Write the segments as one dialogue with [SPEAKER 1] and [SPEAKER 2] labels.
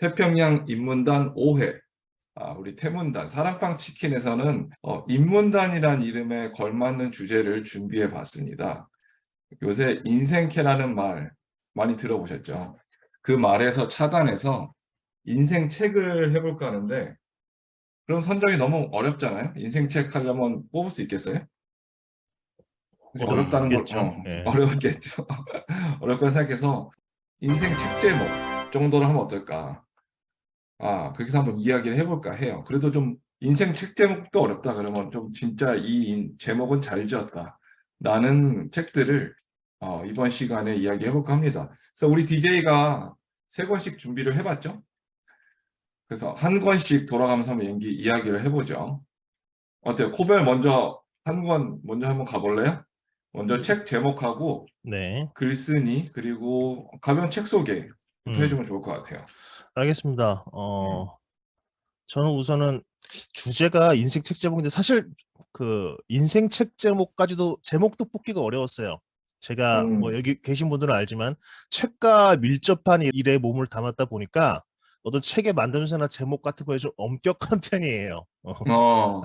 [SPEAKER 1] 태평양 인문단 5회. 우리 태문단, 사랑방 치킨에서는 인문단이란 이름에 걸맞는 주제를 준비해 봤습니다. 요새 인생캐라는 말 많이 들어보셨죠? 그 말에서 착안해서 인생 책을 해볼까 하는데, 그럼 선정이 너무 어렵잖아요? 인생 책 하려면 뽑을 수 있겠어요? 그래서 어렵다는 걸,
[SPEAKER 2] 어렵겠죠. 예.
[SPEAKER 1] 어렵겠죠. 어렵다고 생각해서 인생 책 제목 정도로 하면 어떨까? 그렇게 해서 한번 이야기를 해볼까 해요. 그래도 좀 인생 책 제목도 어렵다 그러면 좀 진짜 제목은 잘 지었다. 라는 책들을 이번 시간에 이야기해볼까 합니다. 그래서 우리 DJ가 세 권씩 준비를 해봤죠? 그래서 한 권씩 돌아가면서 한번 이야기를 해보죠. 어때요? 코벨 먼저 한 권 먼저 한번 가볼래요? 먼저 책 제목하고
[SPEAKER 2] 네.
[SPEAKER 1] 글쓴이 그리고 가벼운 책 소개부터
[SPEAKER 2] 음,
[SPEAKER 1] 해주면 좋을 것 같아요.
[SPEAKER 2] 알겠습니다.
[SPEAKER 1] 음,
[SPEAKER 2] 저는 우선은 주제가 인생 책 제목인데 사실 그 인생 책 제목까지도 제목도 뽑기가 어려웠어요. 제가 뭐
[SPEAKER 1] 음,
[SPEAKER 2] 여기 계신 분들은 알지만 책과 밀접한 일에 몸을 담았다 보니까 어떤 책의 만듦새나 제목 같은 거에 좀 엄격한 편이에요.
[SPEAKER 1] 어,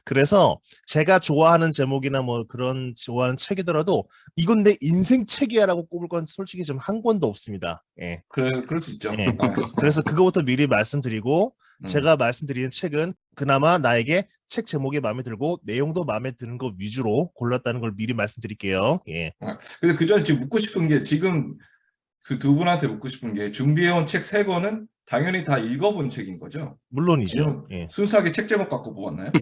[SPEAKER 2] 그래서 제가 좋아하는 제목이나 뭐 그런 좋아하는 책이더라도 이건 내 인생 책이야라고 꼽을 건 솔직히 좀 한 권도 없습니다. 예.
[SPEAKER 1] 그럴 수 있죠.
[SPEAKER 2] 예. 그래서 그거부터 미리 말씀드리고
[SPEAKER 1] 음.
[SPEAKER 2] 제가 말씀드리는 책은 그나마 나에게 책 제목이 마음에 들고 내용도 마음에 드는 거 위주로 골랐다는 걸 미리 말씀드릴게요. 예.
[SPEAKER 1] 근데 그 전에 지금 묻고 싶은 게 지금 그 두 분한테 묻고 싶은 게 준비해온 책 세 권은 당연히 다 읽어본 책인 거죠?
[SPEAKER 2] 물론이죠.
[SPEAKER 1] 아니면
[SPEAKER 2] 예.
[SPEAKER 1] 순수하게 책 제목 갖고 뽑았나요?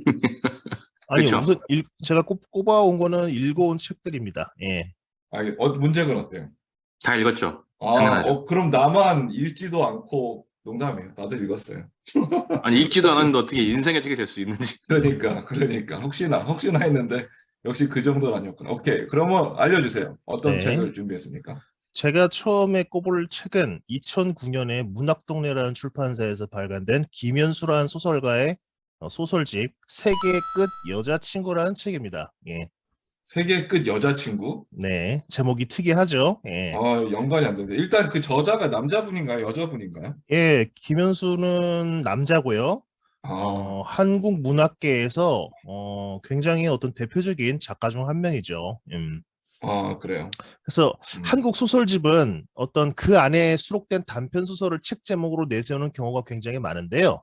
[SPEAKER 2] 아니요.
[SPEAKER 1] 그렇죠.
[SPEAKER 2] 우선 제가 꼽아온 거는 읽어온 책들입니다. 예.
[SPEAKER 1] 문제는 어때요?
[SPEAKER 3] 다 읽었죠. 당연하죠.
[SPEAKER 1] 그럼 나만 읽지도 않고 농담이에요. 나도 읽었어요.
[SPEAKER 3] 아니 읽지도
[SPEAKER 1] 혹시
[SPEAKER 3] 않았는데 어떻게 인생의 책이 될 수 있는지.
[SPEAKER 1] 그러니까 혹시나 했는데 역시 그 정도는 아니었구나. 오케이. 그러면 알려주세요. 어떤
[SPEAKER 2] 네.
[SPEAKER 1] 책을 준비했습니까?
[SPEAKER 2] 제가 처음에 꼽을 책은 2009년에 문학동네라는 출판사에서 발간된 김현수라는 소설가의 소설집 세계의 끝 여자친구라는 책입니다. 예.
[SPEAKER 1] 세계의 끝 여자친구?
[SPEAKER 2] 네. 제목이 특이하죠. 예.
[SPEAKER 1] 연관이 안 되는데. 일단 그 저자가 남자분인가요? 여자분인가요?
[SPEAKER 2] 예, 김현수는 남자고요.
[SPEAKER 1] 아,
[SPEAKER 2] 한국 문학계에서 굉장히 어떤 대표적인 작가 중 한 명이죠.
[SPEAKER 1] 그래요.
[SPEAKER 2] 그래서
[SPEAKER 1] 음,
[SPEAKER 2] 한국 소설집은 어떤 그 안에 수록된 단편 소설을 책 제목으로 내세우는 경우가 굉장히 많은데요.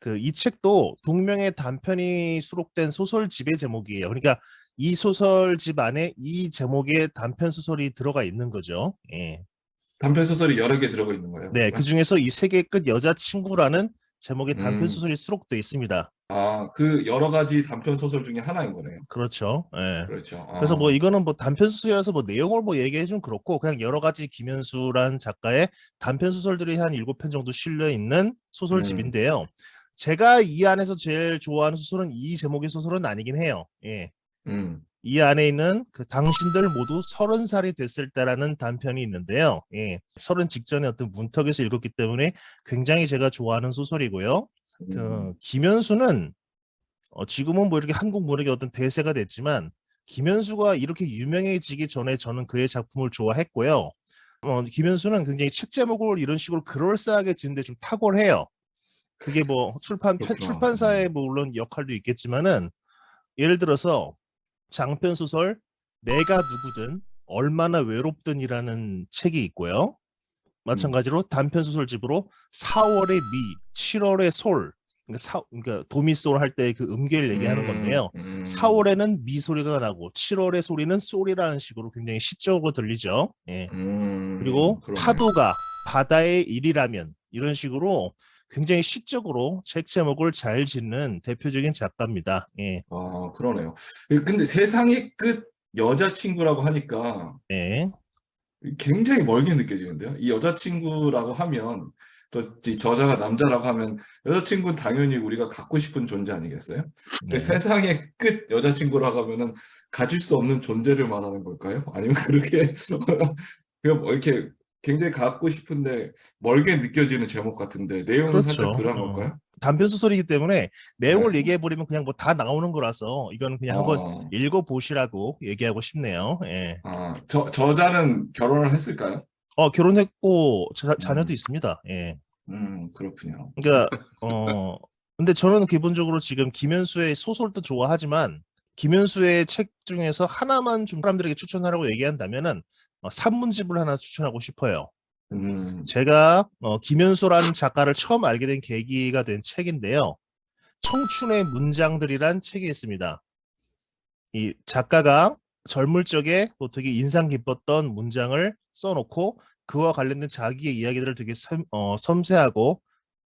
[SPEAKER 2] 그 이 책도 동명의 단편이 수록된 소설집의 제목이에요. 그러니까 이 소설집 안에 이 제목의 단편 소설이 들어가 있는 거죠. 예.
[SPEAKER 1] 단편 소설이 여러 개 들어가 있는 거예요,
[SPEAKER 2] 네, 그
[SPEAKER 1] 그러면?
[SPEAKER 2] 중에서 이 세계 끝 여자친구라는 제목의 단편
[SPEAKER 1] 음,
[SPEAKER 2] 소설이 수록돼 있습니다.
[SPEAKER 1] 그 여러 가지 단편 소설 중에 하나인 거네요.
[SPEAKER 2] 그렇죠. 예.
[SPEAKER 1] 그렇죠.
[SPEAKER 2] 그래서 뭐 이거는 뭐 단편 소설이라서 뭐 내용을 뭐 얘기해 좀 그렇고 그냥 여러 가지 김현수란 작가의 단편 소설들이 한 7편 정도 실려 있는
[SPEAKER 1] 음,
[SPEAKER 2] 소설집인데요. 제가 이 안에서 제일 좋아하는 소설은 이 제목의 소설은 아니긴 해요. 예.
[SPEAKER 1] 음,
[SPEAKER 2] 이 안에 있는 그 당신들 모두 30살이 됐을 때라는 단편이 있는데요. 예. 30 직전에 어떤 문턱에서 읽었기 때문에 굉장히 제가 좋아하는 소설이고요. 그
[SPEAKER 1] 음,
[SPEAKER 2] 김현수는 지금은 뭐 이렇게 한국 문학의 어떤 대세가 됐지만 김현수가 이렇게 유명해지기 전에 저는 그의 작품을 좋아했고요. 김현수는 굉장히 책 제목을 이런 식으로 그럴싸하게 짓는데 좀 탁월해요. 그게 뭐
[SPEAKER 1] 그렇구나.
[SPEAKER 2] 출판사의 뭐 물론 역할도 있겠지만은 예를 들어서 장편 소설 내가 누구든 얼마나 외롭든이라는 책이 있고요.
[SPEAKER 1] 음,
[SPEAKER 2] 마찬가지로 단편 소설집으로 4월의 미, 7월의 솔, 그러니까 도미솔 할 때 그 음계를 얘기하는
[SPEAKER 1] 음,
[SPEAKER 2] 건데요.
[SPEAKER 1] 음,
[SPEAKER 2] 4월에는 미 소리가 나고 7월의 소리는 솔이라는 식으로 굉장히 시적으로 들리죠. 예. 그리고
[SPEAKER 1] 그러네요.
[SPEAKER 2] 파도가 바다의 일이라면 이런 식으로 굉장히 시적으로 책 제목을 잘 짓는 대표적인 작가입니다. 예.
[SPEAKER 1] 그러네요. 근데 세상의 끝 여자친구라고 하니까
[SPEAKER 2] 예.
[SPEAKER 1] 굉장히 멀게 느껴지는데요. 이 여자친구라고 하면 또 이 저자가 남자라고 하면 여자친구는 당연히 우리가 갖고 싶은 존재 아니겠어요? 근데
[SPEAKER 2] 네.
[SPEAKER 1] 세상의 끝 여자친구라고 하면은 가질 수 없는 존재를 말하는 걸까요? 아니면 그렇게 그냥 뭐 이렇게 굉장히 갖고 싶은데 멀게 느껴지는 제목 같은데 내용은 살짝
[SPEAKER 2] 그렇죠.
[SPEAKER 1] 그런 걸까요?
[SPEAKER 2] 단편 소설이기 때문에 내용을
[SPEAKER 1] 네.
[SPEAKER 2] 얘기해 버리면 그냥 뭐 다 나오는 거라서 이거는 그냥 한번
[SPEAKER 1] 어,
[SPEAKER 2] 읽어 보시라고 얘기하고 싶네요. 예.
[SPEAKER 1] 저자는 결혼을 했을까요?
[SPEAKER 2] 결혼했고 자녀도
[SPEAKER 1] 음,
[SPEAKER 2] 있습니다. 예.
[SPEAKER 1] 그렇군요.
[SPEAKER 2] 그러니까 근데 저는 기본적으로 지금 김현수의 소설도 좋아하지만 김현수의 책 중에서 하나만 좀 사람들에게 추천하라고 얘기한다면은 산문집을 하나 추천하고 싶어요. 제가 김현수라는 작가를 처음 알게 된 계기가 된 책인데요. 청춘의 문장들이란 책이 있습니다. 이 작가가 젊을 적에 뭐 되게 인상 깊었던 문장을 써놓고 그와 관련된 자기의 이야기들을 되게 섬세하고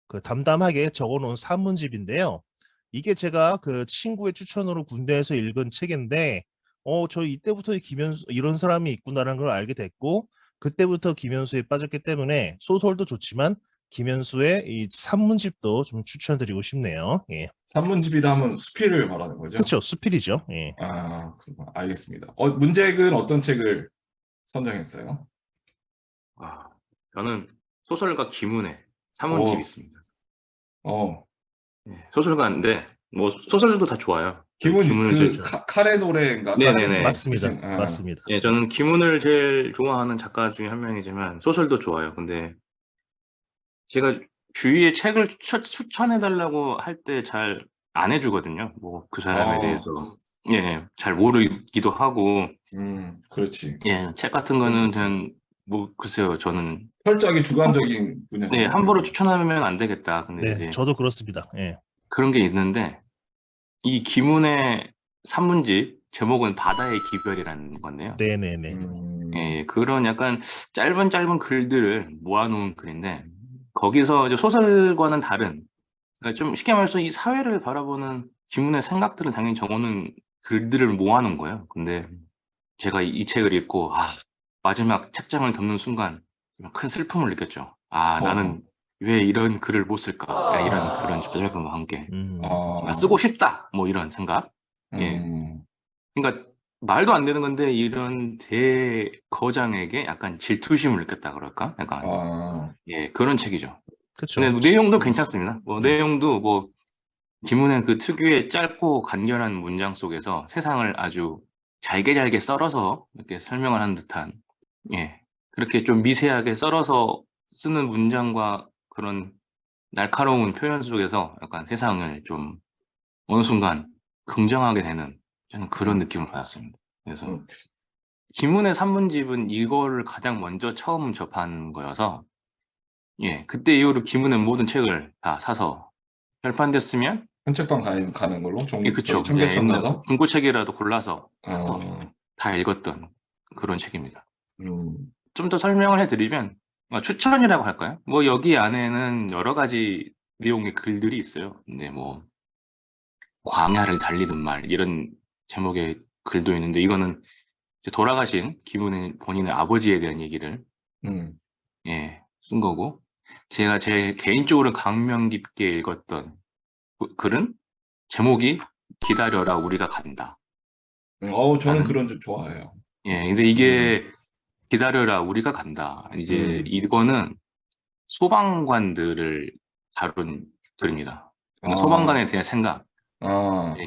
[SPEAKER 2] 그 담담하게 적어놓은 산문집인데요. 이게 제가 그 친구의 추천으로 군대에서 읽은 책인데, 저 이때부터 김현수 이런 사람이 있구나라는 걸 알게 됐고, 그때부터 김현수에 빠졌기 때문에 소설도 좋지만 김현수의 이 산문집도 좀 추천드리고 싶네요. 예.
[SPEAKER 1] 산문집이라 하면 수필을 말하는 거죠?
[SPEAKER 2] 그렇죠, 수필이죠. 예.
[SPEAKER 1] 그렇구나. 알겠습니다. 문제는 어떤 책을 선정했어요?
[SPEAKER 3] 저는 소설가 김은혜 산문집 있습니다. 소설가인데 뭐 소설도 다 좋아요.
[SPEAKER 1] 김은
[SPEAKER 3] 김은을 제일
[SPEAKER 1] 칼의 노래인가?
[SPEAKER 3] 네네네.
[SPEAKER 2] 맞습니다. 맞습니다.
[SPEAKER 3] 예, 저는 김은을 제일 좋아하는 작가 중에 한 명이지만 소설도 좋아요. 근데 제가 주위에 책을 추천해달라고 할 때 잘 안 해주거든요. 뭐 그 사람에 대해서 잘 모르기도 하고.
[SPEAKER 1] 그렇지.
[SPEAKER 3] 예, 책 같은 거는 저는 뭐 글쎄요, 저는
[SPEAKER 1] 철저하게 주관적인 분야인 것
[SPEAKER 3] 함부로
[SPEAKER 1] 같아요.
[SPEAKER 3] 추천하면 안 되겠다. 근데
[SPEAKER 2] 네,
[SPEAKER 3] 이제
[SPEAKER 2] 저도 그렇습니다. 예.
[SPEAKER 3] 그런 게 있는데 이 김은의 산문집 제목은 바다의 기별이라는 건데요.
[SPEAKER 2] 네네네.
[SPEAKER 3] 예, 그런 약간 짧은 글들을 모아놓은 글인데 거기서 이제 소설과는 다른, 그러니까 좀 쉽게 말해서 이 사회를 바라보는 김은의 생각들은 당연히 적어놓은 글들을 모아놓은 거예요. 근데 제가 이 책을 읽고 마지막 책장을 덮는 순간 큰 슬픔을 느꼈죠. 나는 왜 이런 글을 못 쓸까? 이런 그런 좌절감과 함께 쓰고 싶다. 뭐 이런 생각. 예. 그러니까 말도 안 되는 건데 이런 대거장에게 약간 질투심을 느꼈다 그럴까? 약간 그런 책이죠.
[SPEAKER 2] 그렇죠.
[SPEAKER 3] 근데 내용도 괜찮습니다. 내용도 뭐 김은혜 그 특유의 짧고 간결한 문장 속에서 세상을 아주 잘게 썰어서 이렇게 설명을 한 듯한, 그렇게 좀 미세하게 썰어서 쓰는 문장과 그런 날카로운 표현 속에서 약간 세상을 좀 어느 순간 긍정하게 되는, 저는 그런 느낌을 받았습니다. 그래서 김은혜 산문집은 이거를 가장 먼저 처음 접한 거여서, 그때 이후로 김은혜 모든 책을 다 사서 절판됐으면,
[SPEAKER 1] 한책방 가는 걸로
[SPEAKER 3] 그쵸.
[SPEAKER 1] 저기 청계천
[SPEAKER 3] 옛날
[SPEAKER 1] 가서
[SPEAKER 3] 중고책이라도 골라서 사서 다 읽었던 그런 책입니다. 좀 더 설명을 해드리면, 추천이라고 할까요? 뭐 여기 안에는 여러 가지 내용의 글들이 있어요. 근데 뭐 광야를 달리는 말 이런 제목의 글도 있는데, 이거는 이제 돌아가신 김은혜 본인의 아버지에 대한 얘기를 쓴 거고, 제가 제일 개인적으로 감명 깊게 읽었던 글은 제목이 기다려라 우리가 간다.
[SPEAKER 1] 저는 그런 줄 좋아해요.
[SPEAKER 3] 근데 이게 기다려라 우리가 간다. 이제 이거는 소방관들을 다룬 글입니다. 그러니까 소방관에 대한 생각.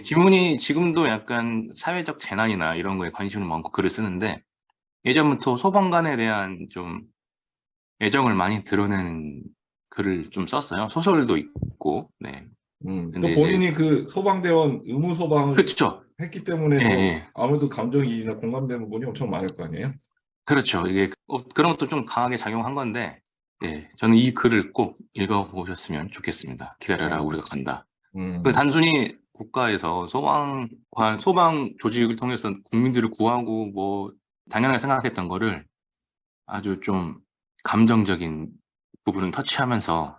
[SPEAKER 3] 김훈이 지금도 약간 사회적 재난이나 이런 거에 관심이 많고 글을 쓰는데, 예전부터 소방관에 대한 좀 애정을 많이 드러내는 글을 좀 썼어요. 소설도 있고.
[SPEAKER 1] 또 본인이 그 소방대원 의무 소방을
[SPEAKER 3] 그렇죠.
[SPEAKER 1] 했기 때문에 또 아무래도 감정이입이나 공감되는 부분이 엄청 많을 거 아니에요?
[SPEAKER 3] 그렇죠. 이게 그런 것도 좀 강하게 작용한 건데, 저는 이 글을 꼭 읽어보셨으면 좋겠습니다. 기다려라 우리가 간다. 단순히 국가에서 소방 조직을 통해서 국민들을 구하고 뭐 당연하게 생각했던 거를 아주 좀 감정적인 부분을 터치하면서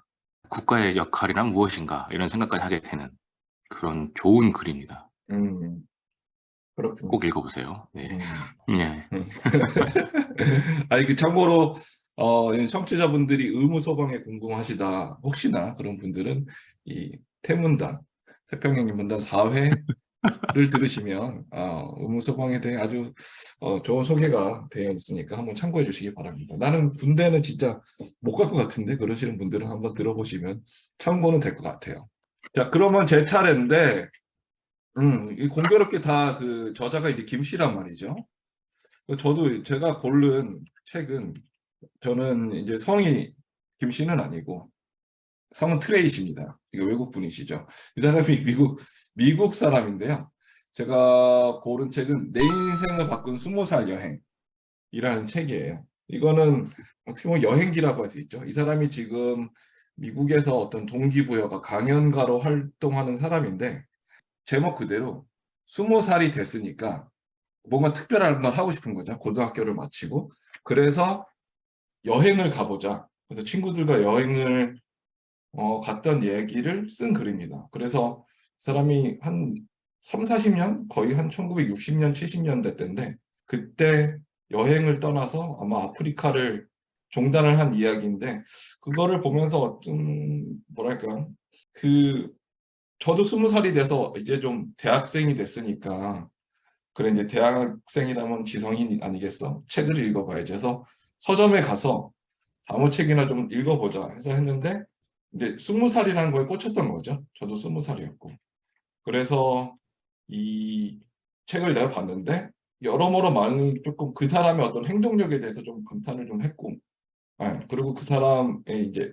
[SPEAKER 3] 국가의 역할이란 무엇인가 이런 생각까지 하게 되는 그런 좋은 글입니다.
[SPEAKER 1] 그렇군요.
[SPEAKER 3] 꼭 읽어보세요.
[SPEAKER 1] 아니 참고로 청취자분들이 의무 소방에 궁금하시다 혹시나 그런 분들은 이 태문단 태평양인문단 4회를 들으시면 의무 소방에 대해 아주 좋은 소개가 되어 있으니까 한번 참고해 주시기 바랍니다. 나는 군대는 진짜 못 갈 것 같은데 그러시는 분들은 한번 들어보시면 참고는 될 것 같아요. 자, 그러면 제 차례인데 공교롭게 다 그 저자가 이제 김 씨란 말이죠. 저도 제가 고른 책은 저는 이제 성이 김 씨는 아니고 성은 트레이시입니다. 이거 외국 분이시죠. 이 사람이 미국 사람인데요. 제가 고른 책은 내 인생을 바꾼 20살 여행이라는 책이에요. 이거는 어떻게 보면 여행기라고 할 수 있죠. 이 사람이 지금 미국에서 어떤 동기부여가 강연가로 활동하는 사람인데 제목 그대로 20살이 됐으니까 뭔가 특별한 걸 하고 싶은 거죠. 고등학교를 마치고. 그래서 여행을 가보자. 그래서 친구들과 여행을 갔던 얘기를 쓴 글입니다. 그래서 사람이 한 3, 40년? 거의 한 1960년, 70년대 때인데 그때 여행을 떠나서 아마 아프리카를 종단을 한 이야기인데 그거를 보면서 어떤 뭐랄까 저도 20살이 돼서 이제 좀 대학생이 됐으니까 그래 이제 대학생이라면 지성인 아니겠어? 책을 읽어봐야지 해서 서점에 가서 아무 책이나 좀 읽어보자 해서 했는데 이제 20살이라는 거에 꽂혔던 거죠. 저도 20살이었고. 그래서 이 책을 내가 봤는데 여러모로 많은 조금 그 사람의 어떤 행동력에 대해서 좀 감탄을 좀 했고, 그리고 그 사람의 이제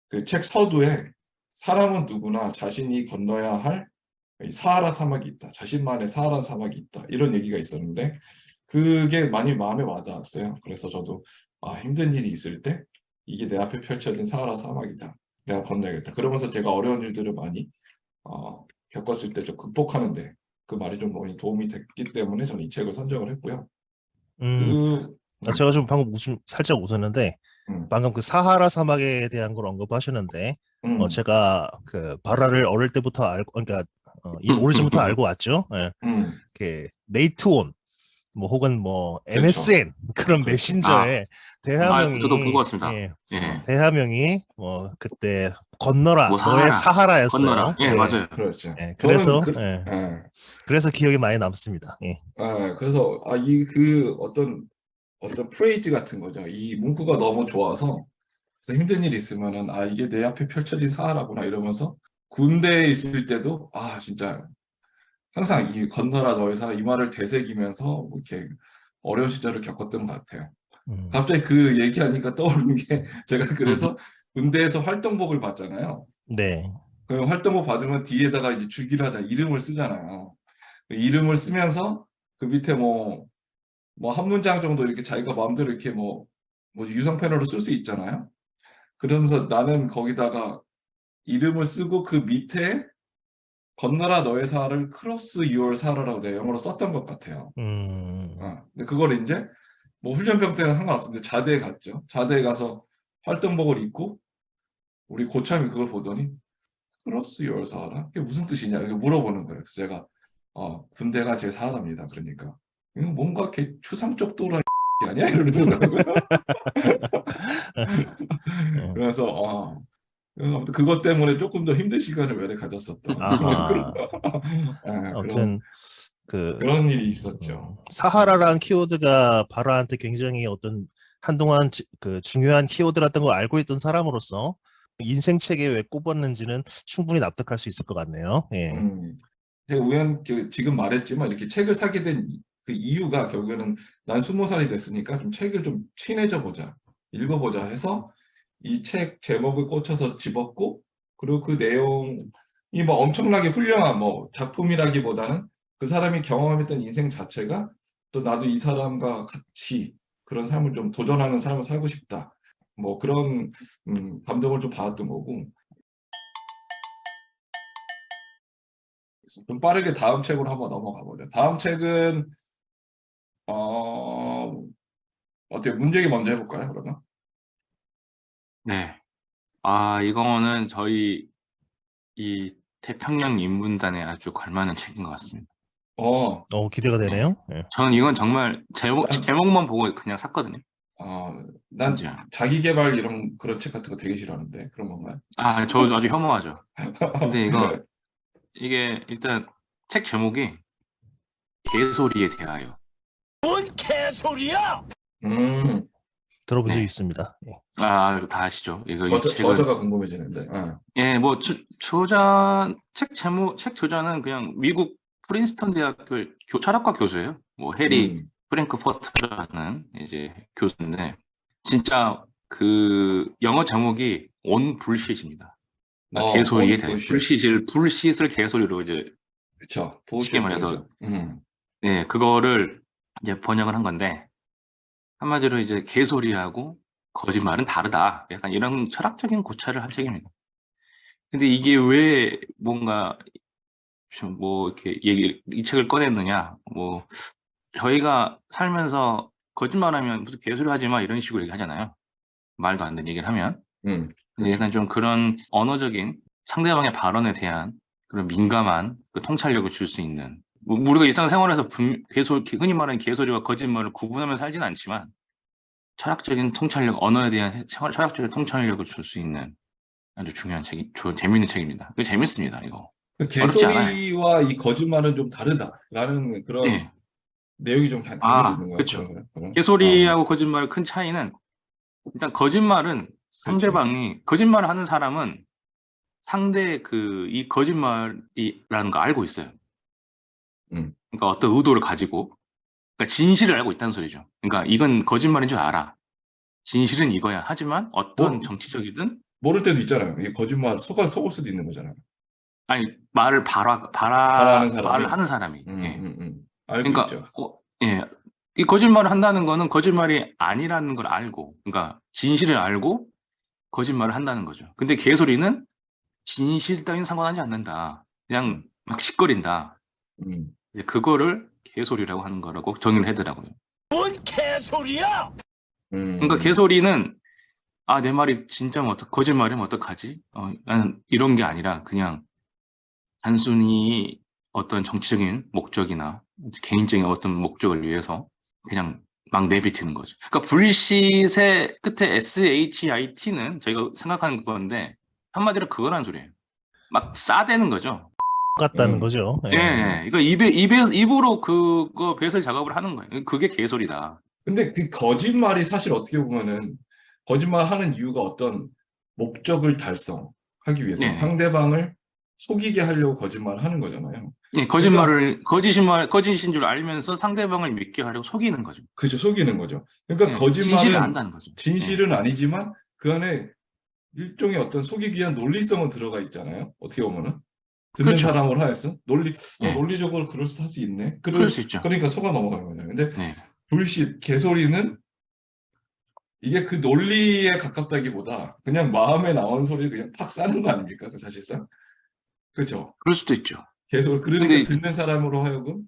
[SPEAKER 1] 그 책 서두에 사람은 누구나 자신이 건너야 할 이 사하라 사막이 있다. 자신만의 사하라 사막이 있다. 이런 얘기가 있었는데 그게 많이 마음에 와닿았어요. 그래서 저도 힘든 일이 있을 때 이게 내 앞에 펼쳐진 사하라 사막이다. 내가 건너야겠다. 그러면서 제가 어려운 일들을 많이 겪었을 때 좀 극복하는데 그 말이 좀 많이 도움이 됐기 때문에 저는 이 책을 선정을 했고요.
[SPEAKER 2] 제가 좀 방금 살짝 웃었는데
[SPEAKER 1] 음,
[SPEAKER 2] 방금 그 사하라 사막에 대한 걸 언급하셨는데
[SPEAKER 1] 음,
[SPEAKER 2] 제가 그 바라를 어릴 때부터 알고 그러니까 이 오리진부터 알고 왔죠. 예.
[SPEAKER 1] 음,
[SPEAKER 2] 그 네이트온 뭐 혹은 뭐
[SPEAKER 1] 그렇죠.
[SPEAKER 2] MSN 그런
[SPEAKER 1] 그렇죠.
[SPEAKER 2] 메신저에
[SPEAKER 3] 저도 본 것
[SPEAKER 2] 대화명이
[SPEAKER 3] 같습니다. 예.
[SPEAKER 2] 대화명이 뭐 그때 건너라
[SPEAKER 3] 뭐
[SPEAKER 2] 너의
[SPEAKER 3] 사하라, 건너라.
[SPEAKER 2] 사하라였어요.
[SPEAKER 3] 예,
[SPEAKER 2] 예.
[SPEAKER 3] 맞아요.
[SPEAKER 1] 그렇죠.
[SPEAKER 2] 예.
[SPEAKER 1] 저는
[SPEAKER 2] 그래서 기억이 많이 남습니다. 예.
[SPEAKER 1] 그래서 어떤 프레이즈 같은 거죠. 이 문구가 너무 좋아서 그래서 힘든 일이 있으면은 이게 내 앞에 펼쳐진 사하라구나 이러면서 군대에 있을 때도 진짜 항상 이 건너라 너의 사하 이 말을 되새기면서 뭐 이렇게 어려운 시절을 겪었던 것 같아요.
[SPEAKER 2] 음.
[SPEAKER 1] 갑자기 그 얘기하니까 떠오르는 게 제가 그래서 군대에서 활동복을 받잖아요.
[SPEAKER 2] 네.
[SPEAKER 1] 그 활동복 받으면 뒤에다가 이제 주기를 하자 이름을 쓰잖아요. 이름을 쓰면서 그 밑에 뭐 한 문장 정도 이렇게 자기가 마음대로 이렇게 뭐 유성편으로 쓸 수 있잖아요. 그러면서 나는 거기다가 이름을 쓰고 그 밑에 건너라 너의 사하를 크로스 유얼 사하라고 내가 영어로 썼던 것 같아요. 근데 그걸 이제 뭐 훈련병 때는 상관없었는데 자대에 갔죠. 자대에 가서 활동복을 입고 우리 고참이 그걸 보더니 크로스 유얼 사하라? 그게 무슨 뜻이냐? 이렇게 물어보는 거예요. 그래서 제가 군대가 제 사하랍니다. 그러니까 이거 뭔가 이렇게 추상 적 또라이 아니야? 이러더라고요.
[SPEAKER 2] 음.
[SPEAKER 1] 그래서 아무튼 그것 때문에 조금 더 힘든 시간을 외래 가졌었던
[SPEAKER 2] 아하.
[SPEAKER 1] 그런
[SPEAKER 2] 아무튼 그
[SPEAKER 1] 그런 일이 있었죠.
[SPEAKER 2] 사하라라는 키워드가 바라한테 굉장히 어떤 한동안 그 중요한 키워드였던 걸 알고 있던 사람으로서 인생 책에 왜 꼽았는지는 충분히 납득할 수 있을 것 같네요. 예.
[SPEAKER 1] 제가 지금 말했지만 이렇게 책을 사게 된 그 이유가 결국에는 난 20살이 됐으니까 좀 책을 좀 친해져 보자, 읽어보자 해서 이 책 제목을 꽂혀서 집었고 그리고 그 내용이 뭐 엄청나게 훌륭한 뭐 작품이라기보다는 그 사람이 경험했던 인생 자체가 또 나도 이 사람과 같이 그런 삶을 좀 도전하는 삶을 살고 싶다. 뭐 그런 감동을 좀 받았던 거고. 그래서 좀 빠르게 다음 책으로 한번 넘어가 보죠. 다음 책은 어떻게 문제기 먼저 해볼까요? 그러면?
[SPEAKER 3] 네. 이거는 저희 이 태평양 인문단에 아주 걸맞는 책인 것 같습니다.
[SPEAKER 2] 기대가
[SPEAKER 3] 네.
[SPEAKER 2] 되네요. 예.
[SPEAKER 3] 저는 이건 정말 제목만 보고 그냥 샀거든요.
[SPEAKER 1] 난
[SPEAKER 3] 진짜.
[SPEAKER 1] 자기 개발 이런 그런 책 같은 거 되게 싫어하는데 그런 건가요?
[SPEAKER 3] 저 아주 혐오하죠. 근데 이게 일단 책 제목이 개소리에 대하여.
[SPEAKER 4] 뭔 개소리야!
[SPEAKER 2] 들어본 적이
[SPEAKER 3] 네.
[SPEAKER 2] 있습니다. 예.
[SPEAKER 3] 다 아시죠? 이 책은
[SPEAKER 1] 저자가 궁금해지는데.
[SPEAKER 3] 예, 뭐 책 저자는 그냥 미국 프린스턴 대학교 철학과 교수예요. 뭐 해리 프랭크퍼트라는 이제 교수인데 진짜 그 영어 제목이 On Bullshit입니다. 그러니까 개소리에 대해
[SPEAKER 1] bullshit.
[SPEAKER 3] 불씨를 개소리로 이제
[SPEAKER 1] 그쵸.
[SPEAKER 3] 쉽게
[SPEAKER 1] bullshit
[SPEAKER 3] 말해서
[SPEAKER 1] 그러죠.
[SPEAKER 3] 네, 그거를 이제 번역을 한 건데 한마디로 이제 개소리하고 거짓말은 다르다. 약간 이런 철학적인 고찰을 한 책입니다. 근데 이게 왜 뭔가 좀 뭐 이렇게 이 책을 꺼냈느냐? 뭐 저희가 살면서 거짓말하면 무슨 개소리 하지 마 이런 식으로 얘기하잖아요. 말도 안 되는 얘기를 하면. 근데
[SPEAKER 1] 그렇죠.
[SPEAKER 3] 약간 좀 그런 언어적인 상대방의 발언에 대한 그런 민감한 그 통찰력을 줄 수 있는 뭐 우리가 일상생활에서 흔히 말하는 개소리와 거짓말을 구분하며 살지는 않지만 철학적인 통찰력, 언어에 대한 철학적인 통찰력을 줄 수 있는 아주 중요한 책이, 재미있는 책입니다. 이거 재밌습니다, 이거.
[SPEAKER 1] 그
[SPEAKER 3] 어렵지 않아요.
[SPEAKER 1] 개소리와 이 거짓말은 좀 다르다라는 그런
[SPEAKER 3] 예.
[SPEAKER 1] 내용이 좀 담겨져 있는 거예요.
[SPEAKER 3] 그렇죠.
[SPEAKER 1] 그런.
[SPEAKER 3] 개소리하고 거짓말의 큰 차이는 일단 거짓말은
[SPEAKER 1] 그렇지.
[SPEAKER 3] 거짓말을 하는 사람은 상대 이 거짓말이라는 거 알고 있어요.
[SPEAKER 1] 음,
[SPEAKER 3] 그러니까 어떤 의도를 가지고, 그러니까 진실을 알고 있다는 소리죠. 그러니까 이건 거짓말인 줄 알아. 진실은 이거야. 하지만 어떤
[SPEAKER 1] 모,
[SPEAKER 3] 정치적이든
[SPEAKER 1] 모를 때도 있잖아요. 이 거짓말 속을 수도 있는 거잖아요.
[SPEAKER 3] 아니 말을
[SPEAKER 1] 바라는
[SPEAKER 3] 말을
[SPEAKER 1] 사람이
[SPEAKER 3] 하는 사람이 예.
[SPEAKER 1] 알고
[SPEAKER 3] 그러니까
[SPEAKER 1] 있죠.
[SPEAKER 3] 예. 이 거짓말을 한다는 거는 거짓말이 아니라는 걸 알고 그러니까 진실을 알고 거짓말을 한다는 거죠. 근데 개소리는 진실 따윈 상관하지 않는다. 그냥
[SPEAKER 1] 음,
[SPEAKER 3] 막 시끄린다.
[SPEAKER 1] 음,
[SPEAKER 3] 이제 그거를 개소리라고 하는 거라고 정의를 하더라고요.
[SPEAKER 4] 뭔 개소리야!
[SPEAKER 3] 그러니까
[SPEAKER 1] 음,
[SPEAKER 3] 개소리는 내 말이 진짜면 거짓말이면 어떡하지? 나는 이런 게 아니라 그냥 단순히 어떤 정치적인 목적이나 개인적인 어떤 목적을 위해서 그냥 막 내비치는 거죠. 그러니까 불시의 끝에 SHIT는 저희가 생각하는 그건데 한마디로 그거란 소리예요. 막 싸대는 거죠.
[SPEAKER 2] 같다는
[SPEAKER 1] 음.
[SPEAKER 2] 거죠.
[SPEAKER 3] 예,
[SPEAKER 2] 예.
[SPEAKER 3] 예. 그러니까 입으로 그거 배설 작업을 하는 거예요. 그게 개소리다.
[SPEAKER 1] 근데 그 거짓말이 사실 어떻게 보면은 거짓말하는 이유가 어떤 목적을 달성하기 위해서
[SPEAKER 3] 네,
[SPEAKER 1] 상대방을 속이게 하려고 거짓말을 하는 거잖아요.
[SPEAKER 3] 네.
[SPEAKER 1] 그러니까
[SPEAKER 3] 거짓인 줄 알면서 상대방을 믿게 하려고 속이는 거죠.
[SPEAKER 1] 그죠, 속이는 거죠. 그러니까
[SPEAKER 3] 네, 진실을
[SPEAKER 1] 거짓말은
[SPEAKER 3] 안다는 거죠. 네,
[SPEAKER 1] 진실은 아니지만 그 안에 일종의 어떤 속이기 위한 논리성은 들어가 있잖아요. 어떻게 보면은 듣는
[SPEAKER 3] 그렇죠.
[SPEAKER 1] 사람으로 하여서
[SPEAKER 3] 네,
[SPEAKER 1] 논리적으로 그럴 수 할수 있네.
[SPEAKER 3] 그럴 수 있죠.
[SPEAKER 1] 그러니까 속아 넘어가는 거잖아요. 근데
[SPEAKER 3] 네,
[SPEAKER 1] 불신 개소리는 이게 그 논리에 가깝다기보다 그냥 마음에 나오는 소리를 그냥 팍 싸는 거 아닙니까? 그 사실상 그죠?
[SPEAKER 3] 그럴 수도 있죠.
[SPEAKER 1] 개소리 그러니까
[SPEAKER 3] 근데
[SPEAKER 1] 듣는 사람으로 하여금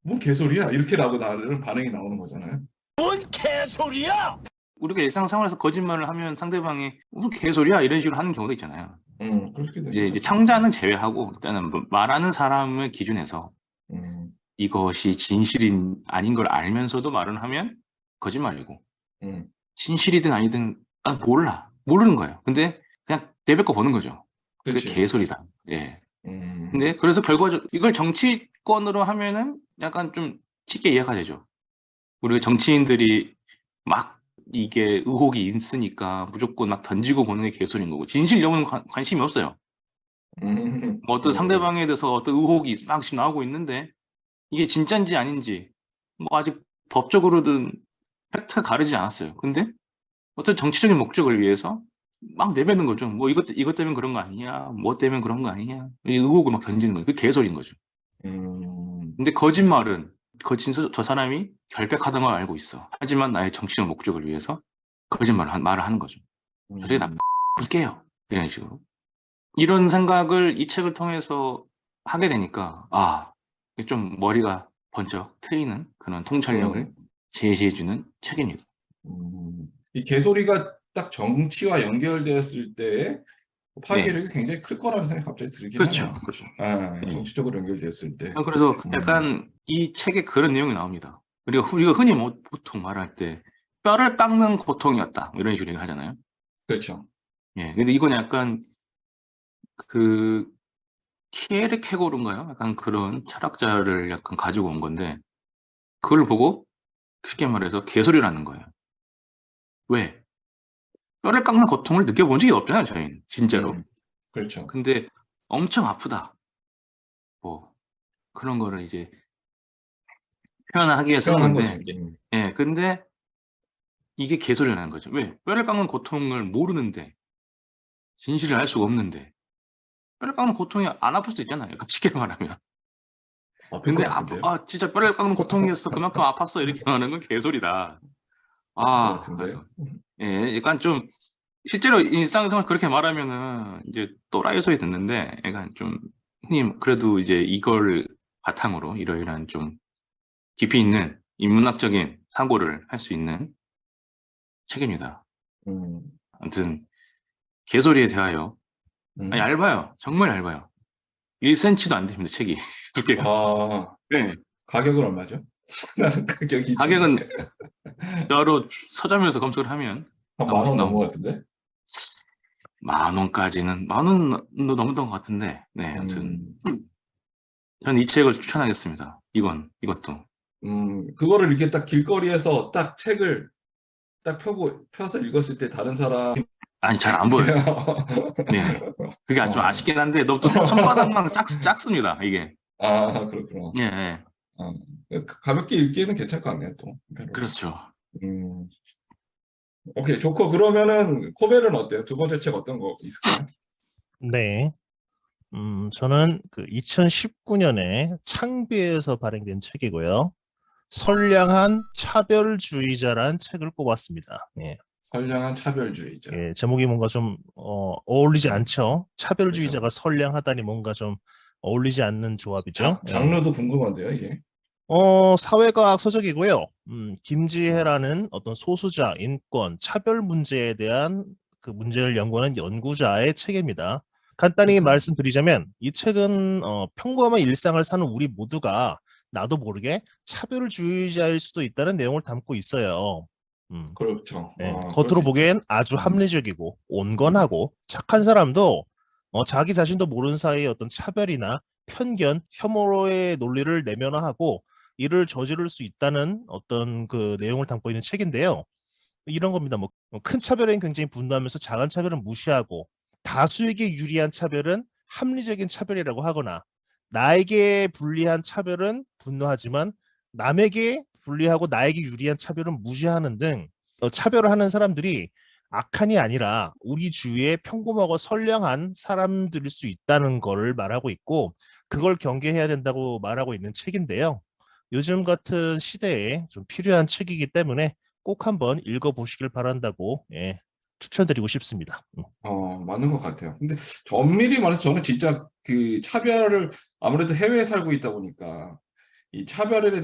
[SPEAKER 1] 뭐 개소리야 이렇게라고 나를 반응이 나오는 거잖아요.
[SPEAKER 4] 뭔 개소리야!
[SPEAKER 3] 우리가 일상생활에서 거짓말을 하면 상대방이 무슨 개소리야 이런 식으로 하는 경우도 있잖아요.
[SPEAKER 1] 그렇게 되죠,
[SPEAKER 3] 이제
[SPEAKER 1] 그렇죠.
[SPEAKER 3] 청자는 제외하고 일단은 뭐 말하는 사람을 기준해서
[SPEAKER 1] 음,
[SPEAKER 3] 이것이 진실인 아닌 걸 알면서도 말을 하면 거짓말이고
[SPEAKER 1] 음,
[SPEAKER 3] 진실이든 아니든 난 몰라 모르는 거예요. 근데 그냥 내뱉고 보는 거죠. 그게
[SPEAKER 1] 그렇지.
[SPEAKER 3] 개소리다. 예.
[SPEAKER 1] 음,
[SPEAKER 3] 근데 그래서 결과적 이걸 정치권으로 하면은 약간 좀 쉽게 이해가 되죠. 우리 정치인들이 막 이게 의혹이 있으니까 무조건 막 던지고 보는 게 개소리인 거고 진실 여부는 관심이 없어요. 뭐 어떤
[SPEAKER 1] 음,
[SPEAKER 3] 상대방에 대해서 어떤 의혹이 막 지금 나오고 있는데 이게 진짜인지 아닌지 뭐 아직 법적으로든 팩트가 가르지 않았어요. 근데 어떤 정치적인 목적을 위해서 막 내뱉는 거죠. 뭐 이것 때문에 그런 거 아니냐, 뭐 때문에 그런 거 아니냐, 이 의혹을 막 던지는 거예요. 그게 개소리인 거죠.
[SPEAKER 1] 음,
[SPEAKER 3] 근데 거짓말은 저 사람이 결백하다는 걸 알고 있어. 하지만 나의 정치적 목적을 위해서 말을 하는 거죠. 그래서 이게 다
[SPEAKER 1] 음,
[SPEAKER 3] 깨요. 이런 식으로. 이런 생각을 이 책을 통해서 하게 되니까 이게 좀 머리가 번쩍 트이는 그런 통찰력을
[SPEAKER 1] 음,
[SPEAKER 3] 제시해주는 책입니다.
[SPEAKER 1] 이 개소리가 딱 정치와 연결되었을 때
[SPEAKER 3] 네,
[SPEAKER 1] 파괴력이 굉장히 클 거라는 생각이 갑자기 들긴
[SPEAKER 3] 그렇죠,
[SPEAKER 1] 하네요.
[SPEAKER 3] 그렇죠. 네.
[SPEAKER 1] 정치적으로 연결됐을 때.
[SPEAKER 3] 그래서
[SPEAKER 1] 음,
[SPEAKER 3] 약간 이 책에 그런 내용이 나옵니다. 우리가 흔히 보통 말할 때 뼈를 깎는 고통이었다 뭐 이런 식으로 얘기를 하잖아요.
[SPEAKER 1] 그렇죠.
[SPEAKER 3] 예, 근데 이건 약간 그 키에르케고르인가요? 약간 그런 철학자를 약간 가지고 온 건데 그걸 보고 쉽게 말해서 개소리라는 거예요. 왜? 뼈를 깎는 고통을 느껴본 적이 없잖아요, 저희는 진짜로.
[SPEAKER 1] 음, 그렇죠.
[SPEAKER 3] 근데 엄청 아프다. 뭐 그런 거를 이제 표현하기 위해 쓴
[SPEAKER 1] 표현한
[SPEAKER 3] 건데
[SPEAKER 1] 거지.
[SPEAKER 3] 이제 근데 이게 개소리라는 거죠. 왜? 뼈를 깎는 고통을 모르는데 진실을 알 수가 없는데 뼈를 깎는 고통이 안 아플 수 있잖아요. 약간 쉽게 말하면.
[SPEAKER 1] 아플 것
[SPEAKER 3] 근데
[SPEAKER 1] 같은데요?
[SPEAKER 3] 진짜 뼈를 깎는 고통이었어. 그만큼 아팠어. 이렇게 말하는 건 개소리다.
[SPEAKER 1] 아플 것 같은데요?
[SPEAKER 3] 그래서 예, 약간 좀 실제로 일상생활 그렇게 말하면은 이제 또라이 소리 듣는데 약간 좀 형님 그래도 이제 이걸 바탕으로 이러이러한 좀 깊이 있는 인문학적인 사고를 할 수 있는 책입니다.
[SPEAKER 1] 음,
[SPEAKER 3] 아무튼 개소리에 대하여
[SPEAKER 1] 음.
[SPEAKER 3] 얇아요. 정말 얇아요. 1cm도 안 됩니다. 책이 두께가.
[SPEAKER 1] 아,
[SPEAKER 3] 네.
[SPEAKER 1] 가격은 얼마죠? 나는 가격이 중요해.
[SPEAKER 3] 가격은 따로 서점에서 검색을 하면
[SPEAKER 1] 한 만
[SPEAKER 3] 나오긴
[SPEAKER 1] 원 넘은 것
[SPEAKER 3] 나옵니다.
[SPEAKER 1] 같은데?
[SPEAKER 3] 10,000원까지는 10,000원도 넘었던 것 같은데 네, 아무튼
[SPEAKER 1] 음,
[SPEAKER 3] 전 이 책을 추천하겠습니다. 이것도.
[SPEAKER 1] 그거를 이렇게 딱 길거리에서 딱 책을 딱 펴서 읽었을 때 다른 사람,
[SPEAKER 3] 아니, 잘 안 보여요. 네. 그게 좀
[SPEAKER 1] 어,
[SPEAKER 3] 아쉽긴 한데, 너무 손바닥만 작습니다, 이게.
[SPEAKER 1] 아, 그렇구나.
[SPEAKER 3] 예, 예.
[SPEAKER 1] 어, 가볍게 읽기에는 괜찮을 것 같네요, 또. 별로.
[SPEAKER 3] 그렇죠.
[SPEAKER 1] 음, 오케이, 좋고, 그러면은, 코벨은 어때요? 두 번째 책 어떤 거 있을까요?
[SPEAKER 2] 네. 저는 그 2019년에 창비에서 발행된 책이고요. 선량한 차별주의자란 책을 꼽았습니다. 예.
[SPEAKER 1] 선량한 차별주의자.
[SPEAKER 2] 예, 제목이 뭔가 좀 어울리지
[SPEAKER 1] 음,
[SPEAKER 2] 않죠. 차별주의자가
[SPEAKER 1] 그렇죠.
[SPEAKER 2] 선량하다니 뭔가 좀 어울리지 않는 조합이죠. 예.
[SPEAKER 1] 장르도 궁금한데요, 이게.
[SPEAKER 2] 사회과학 서적이고요.
[SPEAKER 1] 음,
[SPEAKER 2] 김지혜라는 어떤 소수자, 인권, 차별 문제에 대한 그 문제를 연구하는 연구자의 책입니다. 간단히
[SPEAKER 1] 그렇구나.
[SPEAKER 2] 말씀드리자면 이 책은 평범한 일상을 사는 우리 모두가 나도 모르게 차별주의자일 수도 있다는 내용을 담고 있어요. 음,
[SPEAKER 1] 그렇죠.
[SPEAKER 2] 네,
[SPEAKER 1] 그럴
[SPEAKER 2] 겉으로
[SPEAKER 1] 수 있죠.
[SPEAKER 2] 보기엔 아주
[SPEAKER 1] 음,
[SPEAKER 2] 합리적이고
[SPEAKER 1] 음,
[SPEAKER 2] 온건하고 착한 사람도 자기 자신도 모르는 사이에 어떤 차별이나 편견, 혐오의 논리를 내면화하고 이를 저지를 수 있다는 어떤 그 내용을 담고 있는 책인데요. 이런 겁니다. 뭐 큰 차별엔 굉장히 분노하면서 작은 차별은 무시하고 다수에게 유리한 차별은 합리적인 차별이라고 하거나 나에게 불리한 차별은 분노하지만 남에게 불리하고 나에게 유리한 차별은 무시하는 등 차별을 하는 사람들이 악한이 아니라 우리 주위에 평범하고 선량한 사람들일 수 있다는 것을 말하고 있고 그걸 경계해야 된다고 말하고 있는 책인데요. 요즘 같은 시대에 좀 필요한 책이기 때문에 꼭 한번 읽어보시길 바란다고 추천드리고 싶습니다.
[SPEAKER 1] 맞는 것 같아요. 근데 엄밀히 말해서 저는 진짜 그 차별을 아무래도 해외에 살고 있다 보니까 이 차별에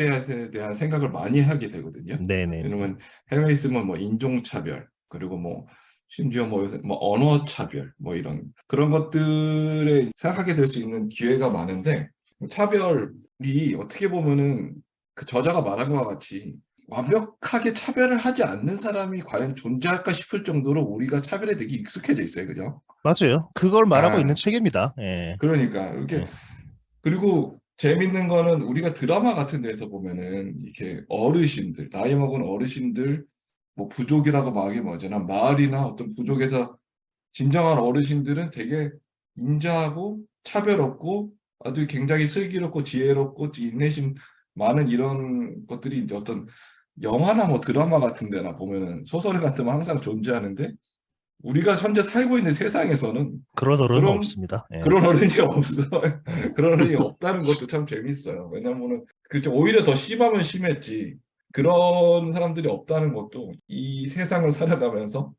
[SPEAKER 1] 대한 생각을 많이 하게 되거든요.
[SPEAKER 2] 네네네.
[SPEAKER 1] 왜냐면 해외에 있으면 뭐 인종차별, 그리고 뭐 심지어 뭐 요새 뭐 언어차별, 뭐 이런 그런 것들에 생각하게 될 수 있는 기회가 많은데 차별이 어떻게 보면은 그 저자가 말한 것과 같이 완벽하게 차별을 하지 않는 사람이 과연 존재할까 싶을 정도로 우리가 차별에 되게 익숙해져 있어요. 그죠?
[SPEAKER 2] 맞아요. 그걸 말하고 있는
[SPEAKER 1] 아,
[SPEAKER 2] 책입니다. 예.
[SPEAKER 1] 그러니까 이렇게
[SPEAKER 2] 예.
[SPEAKER 1] 그리고 재밌는 거는 우리가 드라마 같은 데서 보면은 이렇게 어르신들, 나이 먹은 어르신들, 뭐 부족이라고 말하기 뭐하잖아. 마을이나 어떤 부족에서 진정한 어르신들은 되게 인자하고 차별 없고 아주 굉장히 슬기롭고 지혜롭고 인내심 많은 이런 것들이 이제 어떤 영화나 뭐 드라마 같은 데나 보면은 소설 같으면 항상 존재하는데 우리가 현재 살고 있는 세상에서는
[SPEAKER 2] 그런 어른은
[SPEAKER 1] 그런
[SPEAKER 2] 없습니다. 예.
[SPEAKER 1] 그런 어른이 없어.
[SPEAKER 2] 예.
[SPEAKER 1] 그런 어른이 없다는 것도 참 재밌어요. 왜냐면은 그죠 오히려 더 심하면 심했지. 그런 사람들이 없다는 것도 이 세상을 살아가면서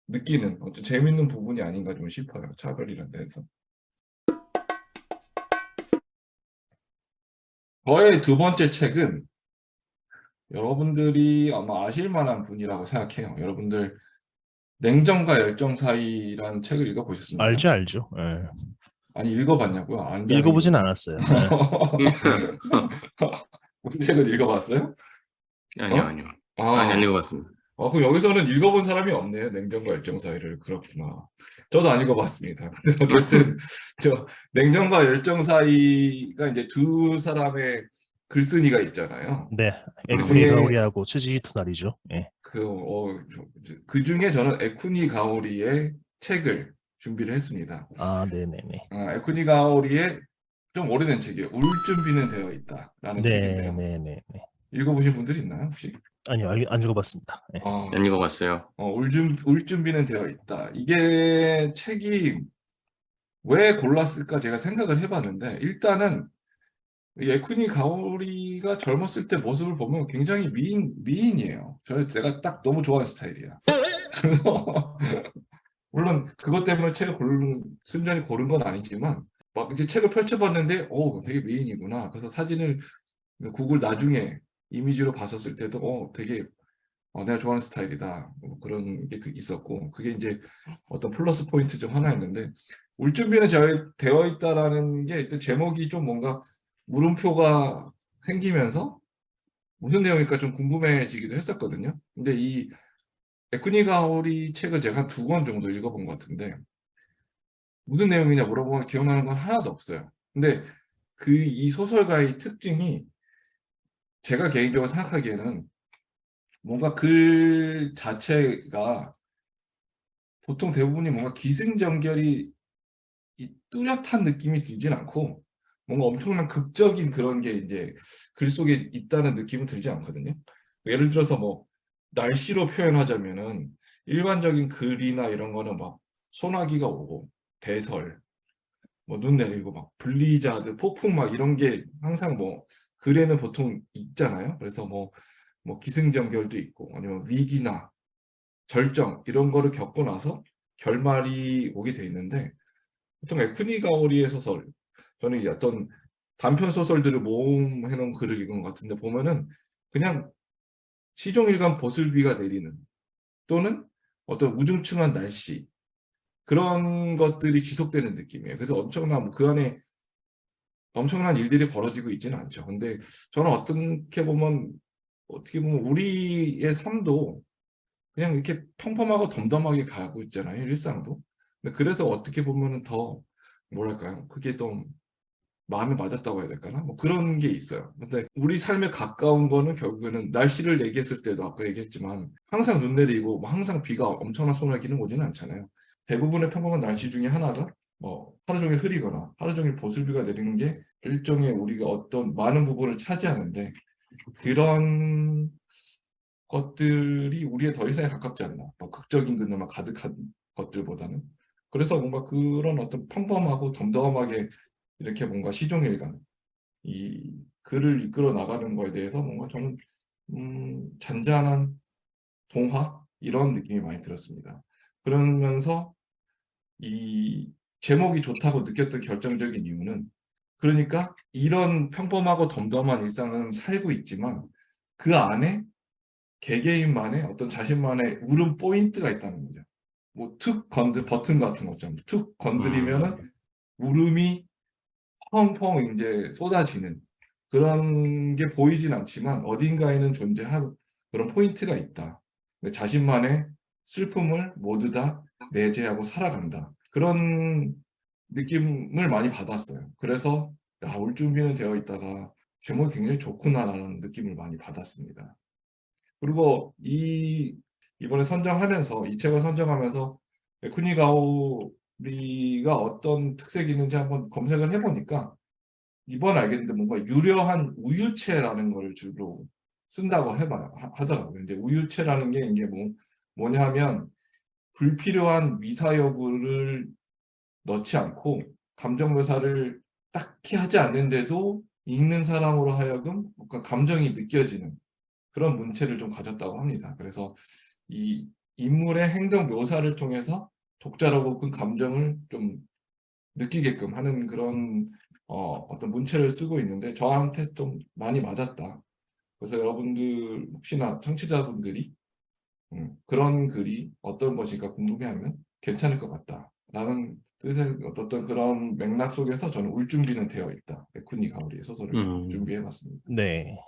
[SPEAKER 1] 느끼는 아주 재밌는 부분이 아닌가 좀 싶어요. 차별이란 데서. 저의 두 번째 책은 여러분들이 아마 아실 만한 분이라고 생각해요. 여러분들 냉정과 열정 사이란 책을 읽어보셨습니까?
[SPEAKER 2] 알죠, 알죠. 예.
[SPEAKER 1] 아니 읽어봤냐고요? 안지 안
[SPEAKER 2] 읽어보진
[SPEAKER 1] 읽어봤냐고.
[SPEAKER 2] 않았어요. 예.
[SPEAKER 1] 우리 책을 읽어봤어요?
[SPEAKER 3] 아니요,
[SPEAKER 1] 어?
[SPEAKER 3] 아니요. 아니, 안
[SPEAKER 1] 아,
[SPEAKER 3] 읽어봤습니다.
[SPEAKER 1] 그럼 여기서는 읽어본 사람이 없네요. 냉정과 열정 사이를. 그렇구나. 저도 안 읽어봤습니다. 근데 어쨌든, 냉정과 열정 사이가 이제 두 사람의 글쓴이가 있잖아요.
[SPEAKER 2] 네.
[SPEAKER 1] 그
[SPEAKER 2] 에쿠니
[SPEAKER 1] 중에,
[SPEAKER 2] 가오리하고 츠지 히토나리죠. 예.
[SPEAKER 1] 그 중에 저는 에쿠니 가오리의 책을 준비를 했습니다.
[SPEAKER 2] 네네네.
[SPEAKER 1] 에쿠니 가오리의 좀 오래된 책이에요. 울 준비는 되어 있다라는 책인데요.
[SPEAKER 2] 네네네.
[SPEAKER 1] 읽어보신 분들이 있나요, 혹시?
[SPEAKER 2] 아니요, 안 읽어봤습니다. 예.
[SPEAKER 3] 안 읽어봤어요.
[SPEAKER 1] 울 준비는 되어 있다. 이게 책이 왜 골랐을까 제가 생각을 해봤는데 일단은 이 에쿠니 가오리가 젊었을 때 모습을 보면 굉장히 미인이에요. 제가 딱 너무 좋아하는 스타일이야. 그래서 물론 그것 때문에 책을 순전히 고른 건 아니지만 막 이제 책을 펼쳐봤는데 되게 미인이구나. 그래서 사진을 구글 나중에 이미지로 봤었을 때도 되게 내가 좋아하는 스타일이다. 뭐 그런 게 있었고 그게 이제 어떤 플러스 포인트 중 하나였는데 울 준비는 되어 있다라는 게 일단 제목이 좀 뭔가 물음표가 생기면서 무슨 내용일까 좀 궁금해지기도 했었거든요. 근데 이 에쿠니 가오리 책을 제가 한 2권 정도 읽어본 것 같은데 무슨 내용이냐 물어보면 기억나는 건 하나도 없어요. 근데 이 소설가의 특징이 제가 개인적으로 생각하기에는 뭔가 글 자체가 보통 대부분이 뭔가 기승전결이 뚜렷한 느낌이 들진 않고 뭔가 엄청난 극적인 그런 게 이제 글 속에 있다는 느낌은 들지 않거든요. 예를 들어서 뭐 날씨로 표현하자면은 일반적인 글이나 이런 거는 막 소나기가 오고 대설, 뭐 눈 내리고 막 블리자드, 폭풍 막 이런 게 항상 뭐 글에는 보통 있잖아요. 그래서 뭐 기승전결도 있고 아니면 위기나 절정 이런 거를 겪고 나서 결말이 오게 돼 있는데 보통 에쿠니 가오리의 소설 저는 이 어떤 단편 소설들을 모음해 놓은 글을 읽은 것 같은데 보면은 그냥 시종일관 보슬비가 내리는 또는 어떤 우중충한 날씨 그런 것들이 지속되는 느낌이에요. 그래서 그 안에 엄청난 일들이 벌어지고 있지는 않죠. 근데 저는 어떻게 보면 우리의 삶도 그냥 이렇게 평범하고 덤덤하게 가고 있잖아요, 일상도. 근데 그래서 어떻게 보면은 더 뭐랄까요? 그게 좀 마음에 맞았다고 해야 될까나? 뭐 그런 게 있어요. 근데 우리 삶에 가까운 거는 결국에는 날씨를 얘기했을 때도 아까 얘기했지만 항상 눈 내리고 뭐 항상 비가 엄청난 소나기는 오지는 않잖아요. 대부분의 평범한 날씨 중에 하나가 뭐 하루 종일 흐리거나 하루 종일 보슬비가 내리는 게 일종의 우리가 어떤 많은 부분을 차지하는데 그런 것들이 우리의 더 이상에 가깝지 않나. 뭐 극적인 근원만 가득한 것들보다는. 그래서 뭔가 그런 어떤 평범하고 덤덤하게 이렇게 뭔가 시종일관 이 글을 이끌어 나가는 거에 대해서 뭔가 저는 잔잔한 동화 이런 느낌이 많이 들었습니다. 그러면서 이 제목이 좋다고 느꼈던 결정적인 이유는 그러니까 이런 평범하고 덤덤한 일상은 살고 있지만 그 안에 개개인만의 어떤 자신만의 울음 포인트가 있다는 거죠. 뭐 버튼 같은 것처럼 툭 건드리면은 울음이 펑펑 이제 쏟아지는 그런 게 보이진 않지만 어딘가에는 존재한 그런 포인트가 있다. 자신만의 슬픔을 모두 다 내재하고 살아간다. 그런 느낌을 많이 받았어요. 그래서 울 준비는 되어 있다가 제목이 굉장히 좋구나라는 느낌을 많이 받았습니다. 그리고 이번에 선정하면서 이 책을 선정하면서 에쿠니 가오리가 어떤 특색이 있는지 한번 검색을 해보니까 이번 알겠는데 뭔가 유려한 우유체라는 걸 주로 쓴다고 하더라고요. 근데 우유체라는 게 이게 뭐냐 하면 불필요한 미사여구를 넣지 않고 감정 묘사를 딱히 하지 않는데도 읽는 사람으로 하여금 뭔가 감정이 느껴지는 그런 문체를 좀 가졌다고 합니다. 그래서 이 인물의 행동 묘사를 통해서 독자로부터 감정을 좀 느끼게끔 하는 그런 어떤 문체를 쓰고 있는데 저한테 좀 많이 맞았다. 그래서 여러분들 혹시나 청취자분들이 그런 글이 어떤 것일까 궁금해하면 괜찮을 것 같다라는 뜻의 어떤 그런 맥락 속에서 저는 울 준비는 되어 있다. 에쿠니 가오리의 소설을 준비해봤습니다.
[SPEAKER 2] 네.